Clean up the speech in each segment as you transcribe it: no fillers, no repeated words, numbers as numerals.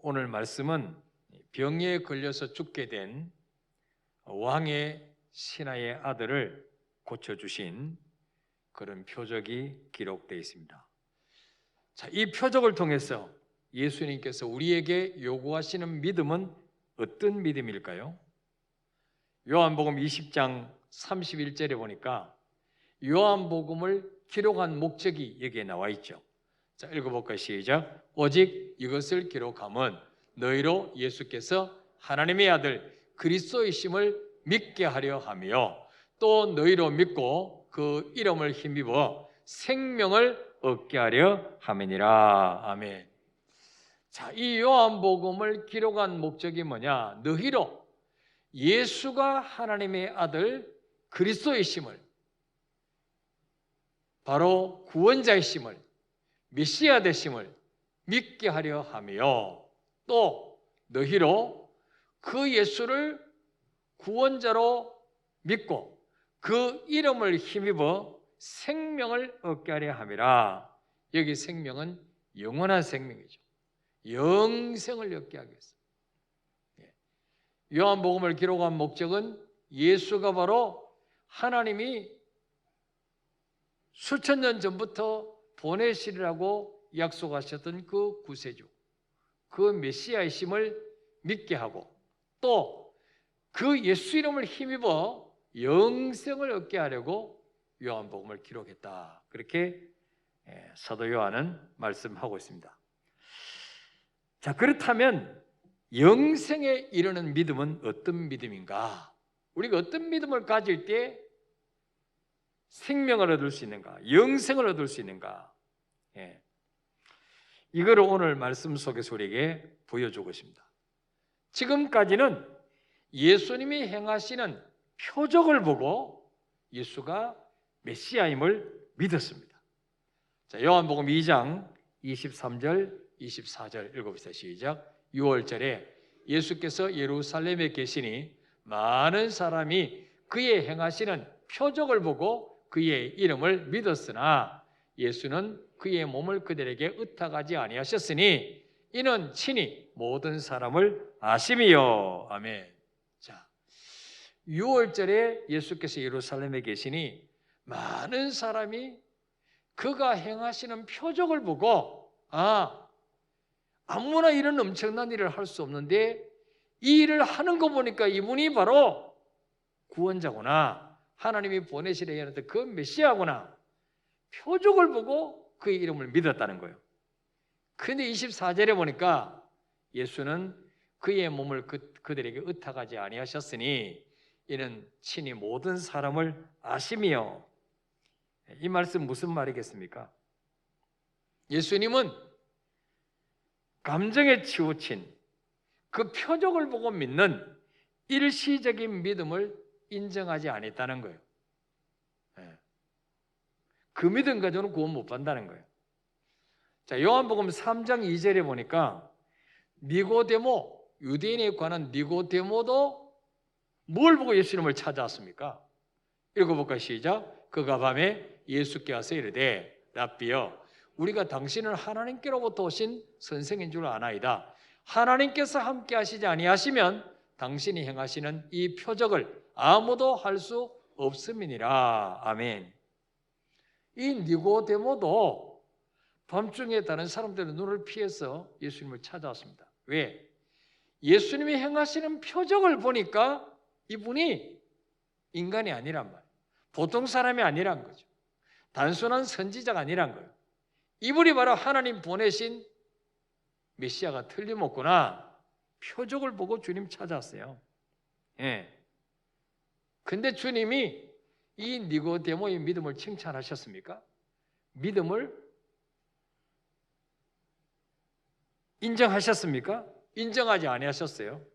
오늘 말씀은 병에 걸려서 죽게 된 왕의 신하의 아들을 고쳐주신 그런 표적이 기록되어 있습니다. 자, 이 표적을 통해서 예수님께서 우리에게 요구하시는 믿음은 어떤 믿음일까요? 요한복음 20장 31절에 보니까 요한복음을 기록한 목적이 여기에 나와 있죠. 자, 읽어볼까요? 시작. 오직 이것을 기록함은 너희로 예수께서 하나님의 아들 그리스도이심을 믿게 하려 하며 또 너희로 믿고 그 이름을 힘입어 생명을 얻게 하려 함이니라. 아멘. 자, 이 요한복음을 기록한 목적이 뭐냐? 너희로 예수가 하나님의 아들 그리스도이심을, 바로 구원자이심을, 메시아 되심을 믿게 하려 하며 또 너희로 그 예수를 구원자로 믿고 그 이름을 힘입어 생명을 얻게 하려 함이라. 여기 생명은 영원한 생명이죠. 영생을 얻게 하겠습니다. 요한복음을 기록한 목적은 예수가 바로 하나님이 수천 년 전부터 보내시리라고 약속하셨던 그 구세주, 그 메시아이심을 믿게 하고 또 그 예수 이름을 힘입어 영생을 얻게 하려고 요한복음을 기록했다. 그렇게 사도 요한은 말씀하고 있습니다. 자, 그렇다면 영생에 이르는 믿음은 어떤 믿음인가? 우리가 어떤 믿음을 가질 때 생명을 얻을 수 있는가? 영생을 얻을 수 있는가? 이거를 오늘 말씀 속에서 우리에게 보여주고 있습니다. 지금까지는 예수님이 행하시는 표적을 보고 예수가 메시아임을 믿었습니다. 자, 요한복음 2장 23절, 24절 읽어보세요. 시작. 6월절에 예수께서 예루살렘에 계시니 많은 사람이 그의 행하시는 표적을 보고 그의 이름을 믿었으나 예수는 그의 몸을 그들에게 의탁하지 아니하셨으니 이는 친히 모든 사람을 아심이요. 아멘. 자, 6월절에 예수께서 예루살렘에 계시니 많은 사람이 그가 행하시는 표적을 보고 아무나 이런 엄청난 일을 할 수 없는데 이 일을 하는 거 보니까 이분이 바로 구원자구나, 하나님이 보내시려 하는 그 메시아구나, 표적을 보고 그의 이름을 믿었다는 거예요. 그런데 24절에 보니까 예수는 그의 몸을 그들에게 의탁하지 아니하셨으니 이는 친히 모든 사람을 아심이요. 이 말씀 무슨 말이겠습니까? 예수님은 감정에 치우친 그 표적을 보고 믿는 일시적인 믿음을 인정하지 않았다는 거예요. 그 믿음 가지고는 구원 못 받는다는 거예요. 자, 요한복음 3장 2절에 보니까 니고데모, 유대인에 관한 니고데모도 뭘 보고 예수님을 찾아왔습니까? 읽어볼까요? 시작. 그가 밤에 예수께 와서 이르되 랍비여, 우리가 당신은 하나님께로부터 오신 선생인 줄 아나이다. 하나님께서 함께 하시지 아니하시면 당신이 행하시는 이 표적을 아무도 할 수 없음이니라. 아멘. 이 니고데모도 밤중에 다른 사람들의 눈을 피해서 예수님을 찾아왔습니다. 왜? 예수님이 행하시는 표적을 보니까 이분이 인간이 아니란 말이에요. 보통 사람이 아니란 거죠. 단순한 선지자가 아니란 거예요. 이분이 바로 하나님 보내신 메시아가 틀림없구나. 표적을 보고 주님 찾아왔어요. 근데 주님이 이 니고데모의 믿음을 칭찬하셨습니까? 믿음을 인정하셨습니까? 인정하지 아니하셨어요.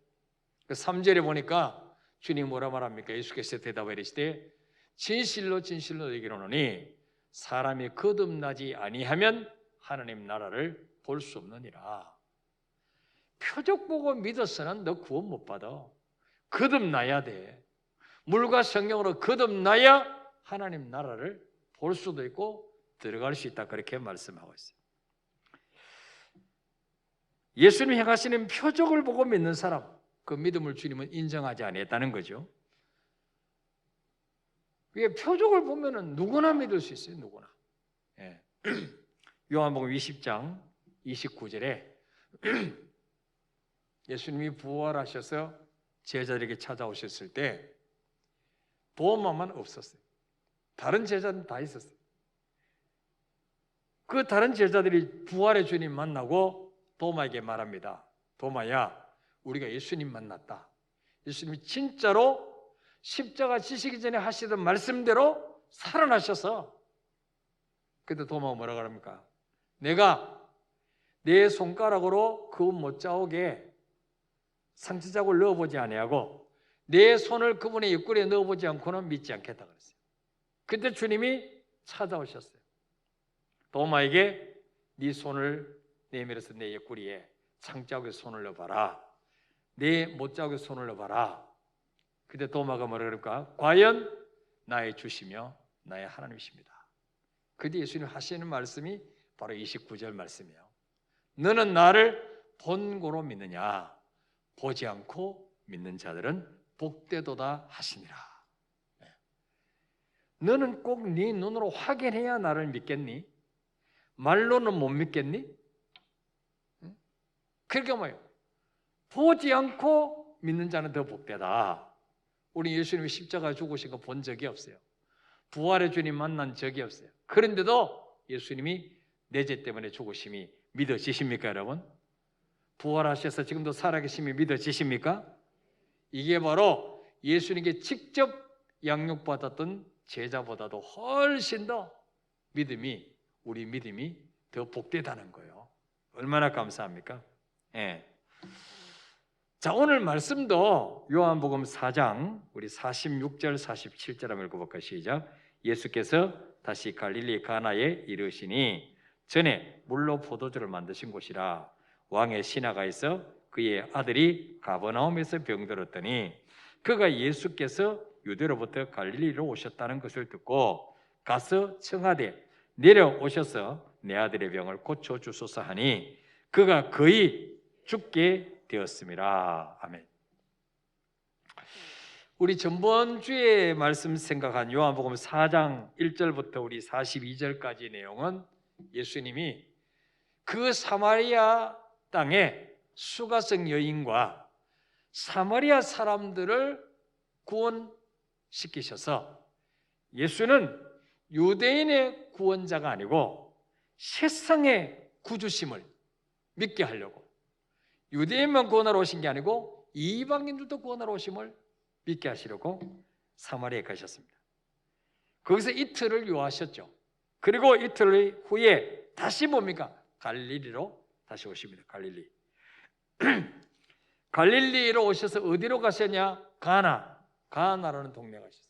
3절에 보니까 주님 뭐라 말합니까? 예수께서 대답하여 이르시되 진실로 진실로 너희에게 이르노니 사람이 거듭나지 아니하면 하나님 나라를 볼 수 없느니라. 표적 보고 믿어서는 너 구원 못 받아. 거듭나야 돼. 물과 성령으로 거듭나야 하나님 나라를 볼 수도 있고 들어갈 수 있다. 그렇게 말씀하고 있어요. 예수님이 행하시는 표적을 보고 믿는 사람, 그 믿음을 주님은 인정하지 아니했다는 거죠. 이게 표적을 보면은 누구나 믿을 수 있어요. 누구나. 예. 요한복음 20장 29절에 예수님이 부활하셔서 제자들에게 찾아오셨을 때 도마만 없었어요. 다른 제자는 다 있었어요. 그 다른 제자들이 부활의 주님 만나고 도마에게 말합니다. 도마야, 우리가 예수님 만났다. 예수님이 진짜로 십자가 지시기 전에 하시던 말씀대로 살아나셔서. 그때 도마가 뭐라 그럽니까? 내가 내 손가락으로 그 못자국에 상처 자국을 넣어보지 아니하고 내 손을 그분의 옆구리에 넣어보지 않고는 믿지 않겠다 그랬어요. 그때 주님이 찾아오셨어요. 도마에게 네 손을 내밀어서 내 옆구리에 상자국에 손을 넣어봐라. 내 못자국에 손을 넣어봐라. 그때 도마가 뭐라 그럴까? 과연 나의 주시며 나의 하나님이십니다. 그때 예수님 하시는 말씀이 바로 29절 말씀이에요. 너는 나를 본고로 믿느냐? 보지 않고 믿는 자들은 복되도다 하시니라. 너는 꼭 네 눈으로 확인해야 나를 믿겠니? 말로는 못 믿겠니? 그게 뭐예요? 보지 않고 믿는 자는 더 복되다. 우리 예수님이 십자가 죽으신 거 본 적이 없어요. 부활의 주님 만난 적이 없어요. 그런데도 예수님이 내 죄 때문에 죽으심이 믿어지십니까, 여러분? 부활하셔서 지금도 살아계심이 믿어지십니까? 이게 바로 예수님께 직접 양육받았던 제자보다도 훨씬 더 우리 믿음이 더 복되다는 거예요. 얼마나 감사합니까? 예. 자, 오늘 말씀도 요한복음 4장 우리 46절 47절 한번 읽어볼까요? 시작. 예수께서 다시 갈릴리 가나에 이르시니 전에 물로 포도주를 만드신 곳이라. 왕의 신하가 있어 그의 아들이 가버나움에서 병들었더니 그가 예수께서 유대로부터 갈릴리로 오셨다는 것을 듣고 가서 청하되 내려오셔서 내 아들의 병을 고쳐주소서 하니 그가 거의 죽게 되었습니다. 아멘. 우리 전번주에 말씀 생각한 요한복음 4장 1절부터 우리 42절까지 내용은 예수님이 그 사마리아 땅에 수가성 여인과 사마리아 사람들을 구원시키셔서 예수는 유대인의 구원자가 아니고 세상의 구주심을 믿게 하려고, 유대인만 구원하러 오신 게 아니고 이방인들도 구원하러 오심을 믿게 하시려고 사마리아에 가셨습니다. 거기서 이틀을 유하셨죠. 그리고 이틀 후에 다시 뭡니까? 갈릴리로 다시 오십니다. 갈릴리로 오셔서 어디로 가셨냐? 가나라는 동네에 가셨어요.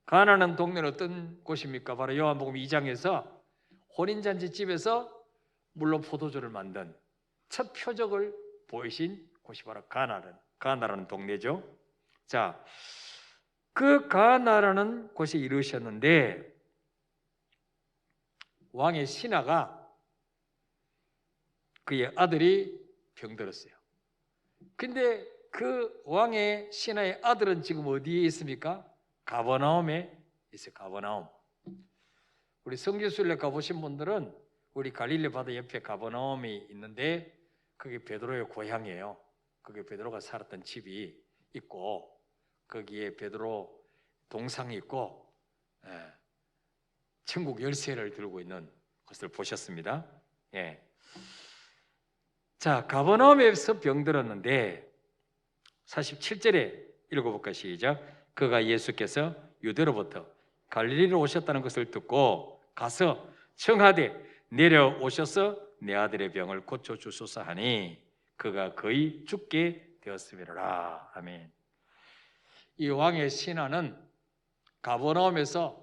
가나라는 동네는 어떤 곳입니까? 바로 요한복음 2장에서 혼인잔치 집에서 물로 포도주를 만든 첫 표적을 보이신 곳이 바로 가나라는 동네죠. 자, 그 가나라는 곳에 이르셨는데 왕의 신하가 그의 아들이 병들었어요. 근데 그 왕의 신하의 아들은 지금 어디에 있습니까? 가버나움에 있어요. 가버나움. 우리 성지순례 가보신 분들은 우리 갈릴리 바다 옆에 가버나움이 있는데 그게 베드로의 고향이에요. 거기 베드로가 살았던 집이 있고 거기에 베드로 동상이 있고 천국 열쇠를 들고 있는 것을 보셨습니다. 예. 자, 가버나움에서 병들었는데 47절에 읽어볼까 시작. 그가 예수께서 유대로부터 갈릴리로 오셨다는 것을 듣고 가서 청하되 내려오셔서 내 아들의 병을 고쳐주소서 하니 그가 거의 죽게 되었음이라. 아멘. 이 왕의 신하는 가버나움에서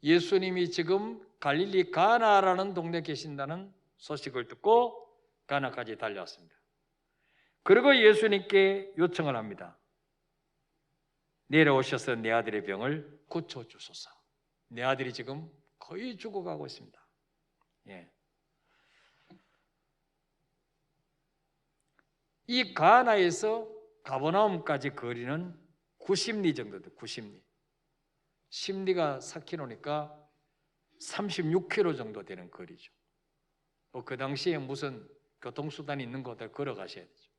예수님이 지금 갈릴리 가나라는 동네에 계신다는 소식을 듣고 가나까지 달려왔습니다. 그리고 예수님께 요청을 합니다. 내려오셔서 내 아들의 병을 고쳐주소서. 내 아들이 지금 거의 죽어가고 있습니다. 예. 이 가나에서 가버나움까지 거리는 90리 정도 돼. 90리. 10리가 4km니까 36km 정도 되는 거리죠. 그 당시에 무슨 교통수단이 있는 곳에 걸어가셔야 되죠.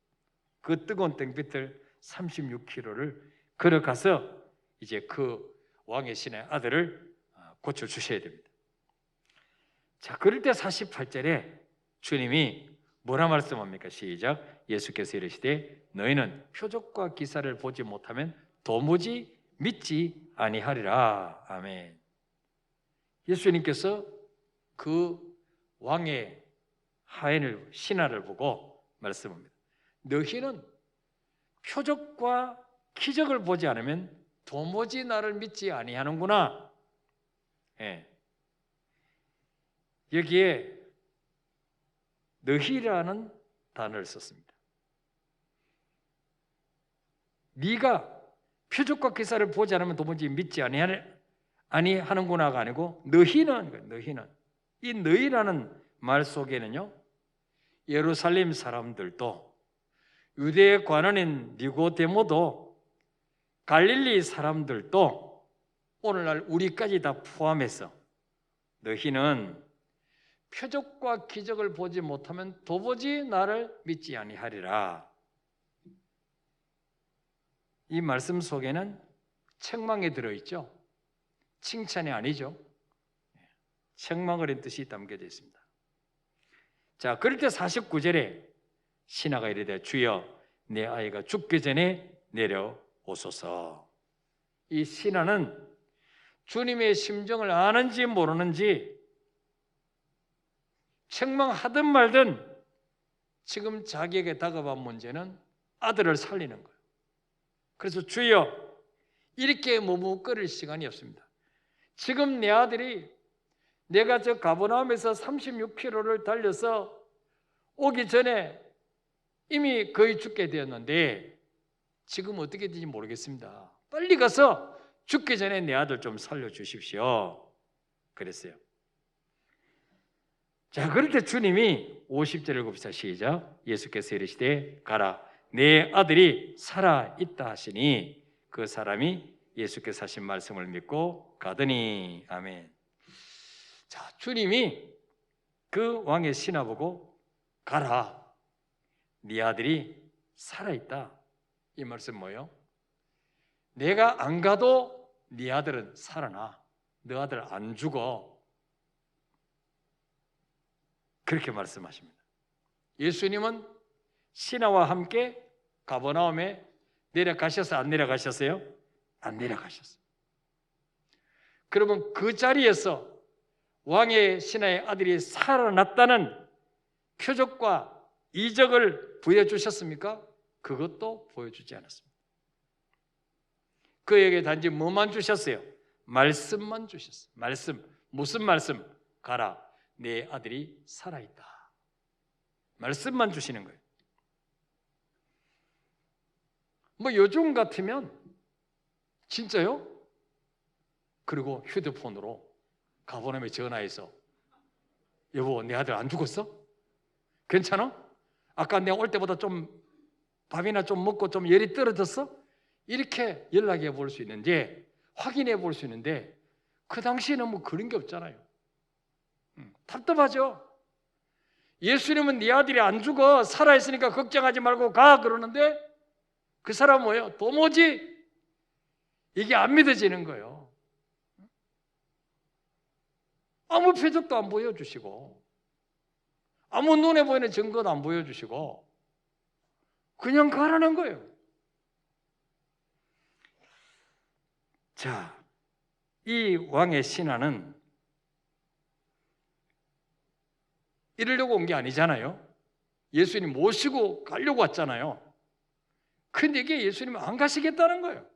그 뜨거운 땡볕을 36km를 걸어가서 이제 그 왕의 신의 아들을 고쳐주셔야 됩니다. 자, 그럴 때 48절에 주님이 뭐라 말씀합니까? 시작. 예수께서 이르시되 너희는 표적과 기사를 보지 못하면 도무지 믿지 아니하리라. 아멘. 예수님께서 그 왕의 하인을 신하를 보고 말씀합니다. 너희는 표적과 기적을 보지 않으면 도무지 나를 믿지 아니하는구나. 예. 여기에 너희라는 단어를 썼습니다. 네가 표적과 기사를 보지 않으면 도무지 믿지 아니하는구나가 아니고 너희는 이 너희라는 말 속에는요, 예루살렘 사람들도 유대의 관원인 니고데모도 갈릴리 사람들도 오늘날 우리까지 다 포함해서 너희는 표적과 기적을 보지 못하면 도무지 나를 믿지 아니하리라. 이 말씀 속에는 책망이 들어있죠. 칭찬이 아니죠. 책망을 한 뜻이 담겨져 있습니다. 자, 그럴 때 49절에 신하가 이르되 주여 내 아이가 죽기 전에 내려오소서. 이 신하는 주님의 심정을 아는지 모르는지 책망하든 말든 지금 자기에게 다가온 문제는 아들을 살리는 거예요. 그래서 주여 이렇게 머뭇거릴 시간이 없습니다. 지금 내 아들이 내가 저 가버나움에서 36km를 달려서 오기 전에 이미 거의 죽게 되었는데 지금 어떻게 될지 모르겠습니다. 빨리 가서 죽기 전에 내 아들 좀 살려주십시오. 그랬어요. 자, 그럴 때 주님이 50절을 봅시다. 시작. 예수께서 이르시되 가라 내 아들이 살아있다 하시니 그 사람이 예수께서 하신 말씀을 믿고 가더니. 아멘. 자, 주님이 그 왕의 신하 보고 가라 네 아들이 살아있다. 이 말씀 뭐예요? 내가 안 가도 네 아들은 살아나. 너 아들 안 죽어. 그렇게 말씀하십니다. 예수님은 신하와 함께 가버나움에 내려가셔서 안 내려가셨어요? 안 내려가셨어요. 그러면 그 자리에서 왕의 신하의 아들이 살아났다는 표적과 이적을 보여주셨습니까? 그것도 보여주지 않았습니다. 그에게 단지 뭐만 주셨어요? 말씀만 주셨어요. 말씀. 무슨 말씀? 가라 내 아들이 살아있다. 말씀만 주시는 거예요. 뭐 요즘 같으면 진짜요? 그리고 휴대폰으로 가버나움에 전화해서 여보 내 아들 안 죽었어? 괜찮아? 아까 내가 올 때보다 좀 밥이나 좀 먹고 좀 열이 떨어졌어? 이렇게 연락해 볼 수 있는데 확인해 볼 수 있는데 그 당시에는 뭐 그런 게 없잖아요. 답답하죠? 예수님은 네 아들이 안 죽어 살아있으니까 걱정하지 말고 가 그러는데 그 사람은 뭐예요? 도무지 이게 안 믿어지는 거예요. 아무 표적도 안 보여주시고 아무 눈에 보이는 증거도 안 보여주시고 그냥 가라는 거예요. 자, 이 왕의 신하는 이러려고 온 게 아니잖아요. 예수님 모시고 가려고 왔잖아요. 근데 이게 예수님은 안 가시겠다는 거예요.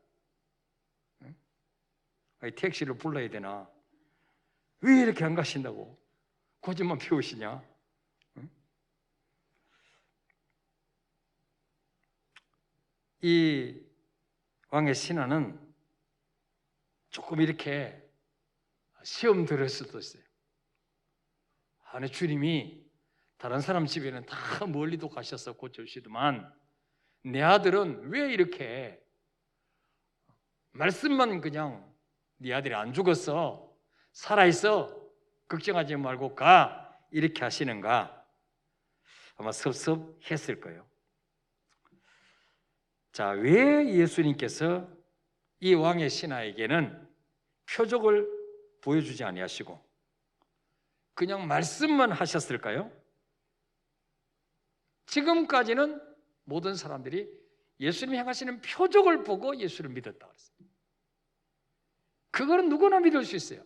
아니, 택시를 불러야 되나? 왜 이렇게 안 가신다고? 고집만 피우시냐? 이 왕의 신하는 조금 이렇게 시험 들을 수도 있어요. 아니 주님이 다른 사람 집에는 다 멀리도 가셔서 고쳐주시더만 내 아들은 왜 이렇게 말씀만 그냥 네 아들이 안 죽었어, 살아있어, 걱정하지 말고 가, 이렇게 하시는가? 아마 섭섭했을 거예요. 자, 왜 예수님께서 이 왕의 신하에게는 표적을 보여주지 아니하시고 그냥 말씀만 하셨을까요? 지금까지는 모든 사람들이 예수님이 행하시는 표적을 보고 예수를 믿었다고 했습니다. 그거는 누구나 믿을 수 있어요.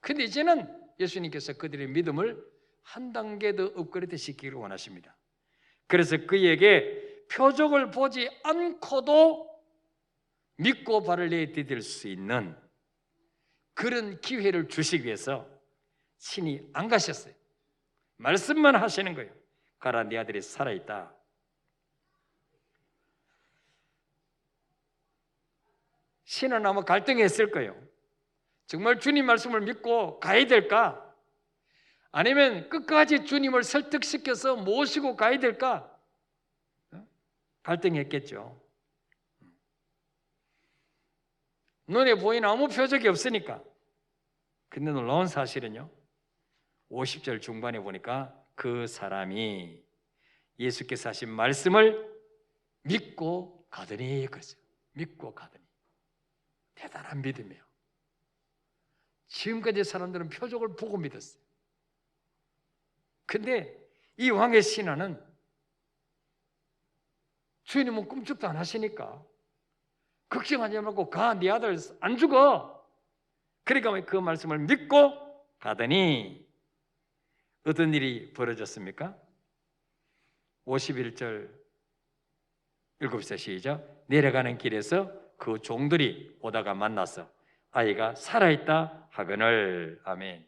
근데 이제는 예수님께서 그들의 믿음을 한 단계 더 업그레이드 시키기를 원하십니다. 그래서 그에게 표적을 보지 않고도 믿고 발을 내디딜 수 있는 그런 기회를 주시기 위해서 신이 안 가셨어요. 말씀만 하시는 거예요. 가라, 네 아들이 살아있다. 신은 아마 갈등했을 거예요. 정말 주님 말씀을 믿고 가야 될까? 아니면 끝까지 주님을 설득시켜서 모시고 가야 될까? 갈등했겠죠. 눈에 보이는 아무 표적이 없으니까. 근데 놀라운 사실은요, 50절 중반에 보니까 그 사람이 예수께서 하신 말씀을 믿고 가더니, 그랬어요. 믿고 가더니. 대단한 믿음이에요. 지금까지 사람들은 표적을 보고 믿었어요. 근데 이 왕의 신하는 주님은 꿈쩍도 안 하시니까 걱정하지 말고 가, 네 아들 안 죽어. 그러니까 그 말씀을 믿고 가더니 어떤 일이 벌어졌습니까? 51절 읽읍시다. 시작. 내려가는 길에서 그 종들이 오다가 만나서 아이가 살아있다 하거늘. 아멘.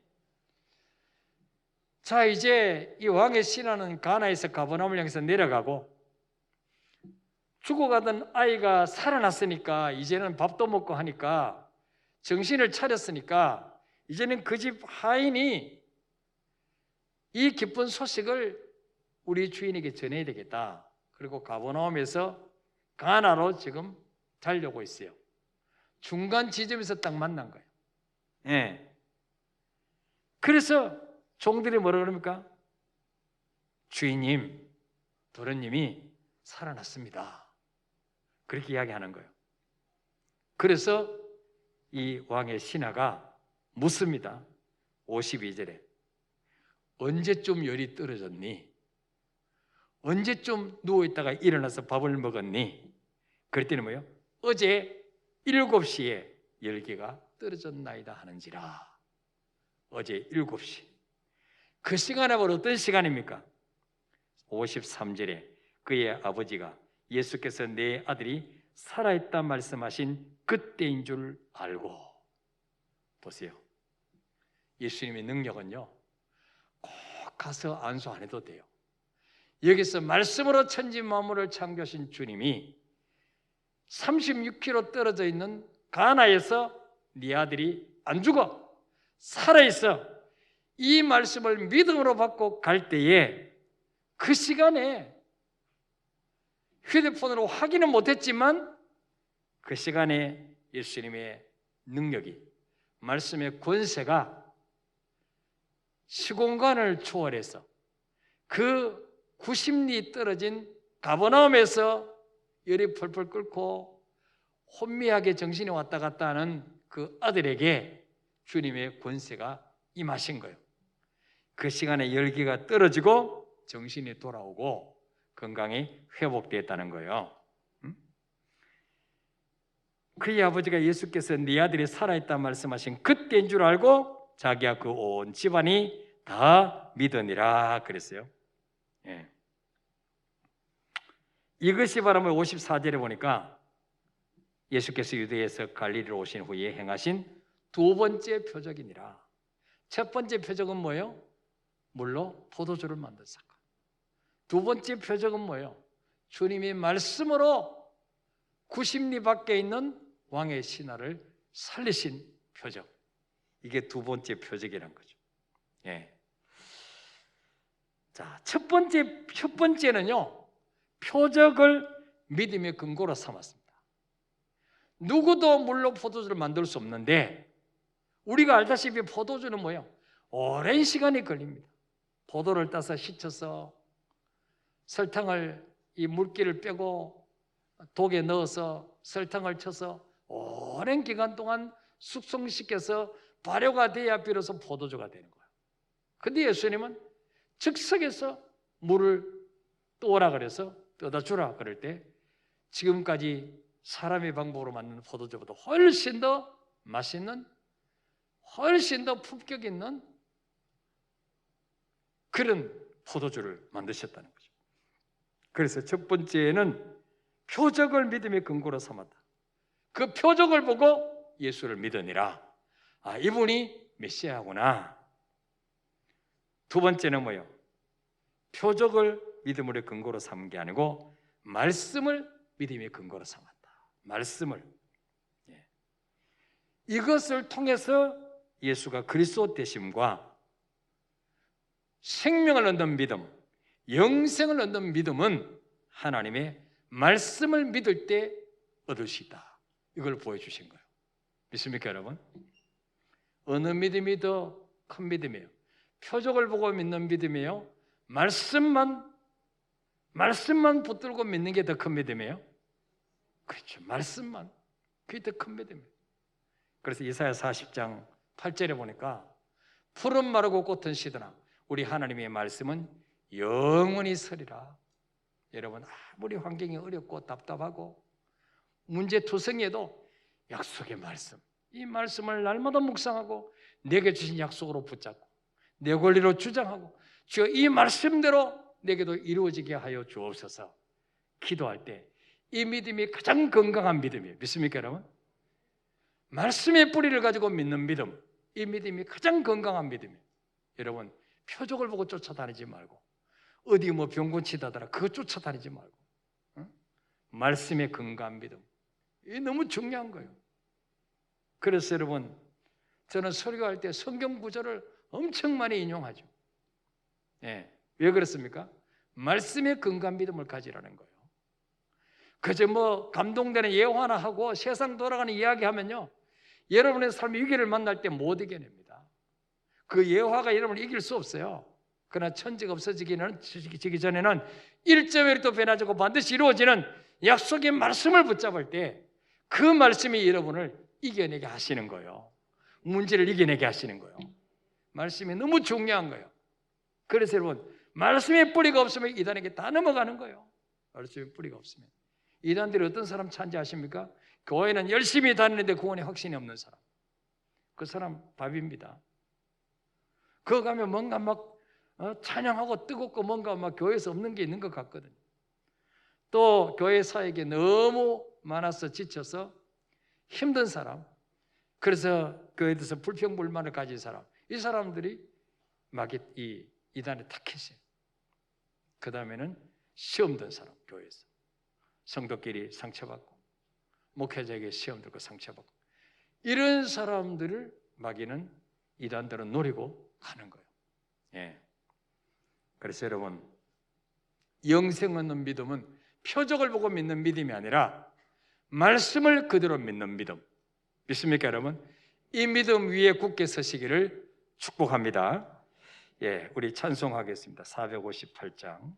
자, 이제 이 왕의 신하는 가나에서 가버나움을 향해서 내려가고 죽어가던 아이가 살아났으니까 이제는 밥도 먹고 하니까 정신을 차렸으니까 이제는 그 집 하인이 이 기쁜 소식을 우리 주인에게 전해야 되겠다. 그리고 가버나움에서 가나로 지금 자려고 있어요. 중간 지점에서 딱 만난 거예요. 예. 그래서 종들이 뭐라 그럽니까? 주인님, 도련님이 살아났습니다. 그렇게 이야기하는 거예요. 그래서 이 왕의 신하가 묻습니다. 52절에 언제쯤 열이 떨어졌니? 언제쯤 누워있다가 일어나서 밥을 먹었니? 그랬더니 뭐예요? 어제 7시에 열기가 떨어졌나이다 하는지라. 어제 7시. 그 시간에 바로 어떤 시간입니까? 53절에 그의 아버지가 예수께서 내 아들이 살아있다 말씀하신 그때인 줄 알고. 보세요. 예수님의 능력은요, 꼭 가서 안수 안 해도 돼요. 여기서 말씀으로 천지 만물을 창조하신 주님이 36km 떨어져 있는 가나에서 네 아들이 안 죽어, 살아있어, 이 말씀을 믿음으로 받고 갈 때에 그 시간에 휴대폰으로 확인은 못했지만 그 시간에 예수님의 능력이, 말씀의 권세가 시공간을 초월해서 그 90리 떨어진 가버나움에서 열이 펄펄 끓고 혼미하게 정신이 왔다 갔다 하는 그 아들에게 주님의 권세가 임하신 거예요. 그 시간에 열기가 떨어지고 정신이 돌아오고 건강이 회복되었다는 거예요. 그의 아버지가 예수께서 네 아들이 살아있다 말씀하신 그때인 줄 알고 자기와 그 온 집안이 다 믿으니라 그랬어요. 예. 이것이 바로 54절에 보니까 예수께서 유대에서 갈릴리로 오신 후에 행하신 두 번째 표적이니라. 첫 번째 표적은 뭐예요? 물로 포도주를 만든 사건. 두 번째 표적은 뭐예요? 주님이 말씀으로 90리 밖에 있는 왕의 신하를 살리신 표적. 이게 두 번째 표적이란 거죠. 예. 자, 첫 번째는요, 표적을 믿음의 근거로 삼았습니다. 누구도 물로 포도주를 만들 수 없는데 우리가 알다시피 포도주는 뭐예요? 오랜 시간이 걸립니다. 포도를 따서 씻어서 설탕을 이 물기를 빼고 독에 넣어서 설탕을 쳐서 오랜 기간 동안 숙성시켜서 발효가 돼야 비로소 포도주가 되는 거예요. 근데 예수님은 즉석에서 물을 떠오라 그래서 떠다 주라 그럴 때 지금까지 사람의 방법으로 만드는 포도주보다 훨씬 더 맛있는, 훨씬 더 품격 있는 그런 포도주를 만드셨다는 거죠. 그래서 첫 번째는 표적을 믿음의 근거로 삼았다. 그 표적을 보고 예수를 믿으니라. 아, 이분이 메시아구나. 두 번째는 뭐예요? 표적을 믿음의 근거로 삼은 게 아니고 말씀을 믿음의 근거로 삼았다. 말씀을. 이것을 통해서 예수가 그리스도 되심과 생명을 얻는 믿음, 영생을 얻는 믿음은 하나님의 말씀을 믿을 때 얻을 수 있다. 이걸 보여주신 거예요. 믿습니까, 여러분? 어느 믿음이 더 큰 믿음이에요? 표적을 보고 믿는 믿음이에요? 말씀만 붙들고 믿는 게 더 큰 믿음이에요? 그렇죠. 말씀만. 그게 더 큰 믿음이에요. 그래서 이사야 40장 8절에 보니까 푸른 마르고 꽃은 시드나 우리 하나님의 말씀은 영원히 서리라. 여러분, 아무리 환경이 어렵고 답답하고 문제투성이에도 약속의 말씀, 이 말씀을 날마다 묵상하고 내게 주신 약속으로 붙잡고 내 권리로 주장하고 주여 이 말씀대로 내게도 이루어지게 하여 주옵소서. 기도할 때 이 믿음이 가장 건강한 믿음이에요. 믿습니까, 여러분? 말씀의 뿌리를 가지고 믿는 믿음, 이 믿음이 가장 건강한 믿음이에요. 여러분, 표적을 보고 쫓아다니지 말고 어디 뭐 병곤 치다더라 그거 쫓아다니지 말고 말씀의 건강한 믿음, 이게 너무 중요한 거예요. 그래서 여러분, 저는 설교할 때 성경 구절을 엄청 많이 인용하죠. 왜 그렇습니까? 말씀의 건강한 믿음을 가지라는 거예요. 그저 뭐 감동되는 예화나 하고 세상 돌아가는 이야기하면요, 여러분의 삶의 위기를 만날 때 못 이겨냅니다. 그 예화가 여러분을 이길 수 없어요. 그러나 천지가 없어지기 전에는 일제외로 변하지고 반드시 이루어지는 약속의 말씀을 붙잡을 때 그 말씀이 여러분을 이겨내게 하시는 거예요. 문제를 이겨내게 하시는 거예요. 말씀이 너무 중요한 거예요. 그래서 여러분, 말씀의 뿌리가 없으면 이단에게 다 넘어가는 거예요. 말씀의 뿌리가 없으면. 이단들이 어떤 사람 찬지 아십니까? 교회는 열심히 다니는데 구원에 확신이 없는 사람. 그 사람 밥입니다. 그거 가면 뭔가 막 찬양하고 뜨겁고 뭔가 막 교회에서 없는 게 있는 것 같거든요. 또 교회 사역에 너무 많아서 지쳐서 힘든 사람, 그래서 그에 대해서 불평불만을 가진 사람, 이 사람들이 막 이 이단에 탁했어요. 그 다음에는 시험 든 사람, 교회에서 성도끼리 상처받고 목회자에게 시험 들고 상처받고 이런 사람들을 마귀는 이단들은 노리고 가는 거예요. 그래서 여러분, 영생 얻는 믿음은 표적을 보고 믿는 믿음이 아니라 말씀을 그대로 믿는 믿음. 믿습니까, 여러분? 이 믿음 위에 굳게 서시기를 축복합니다. 우리 찬송하겠습니다. 458장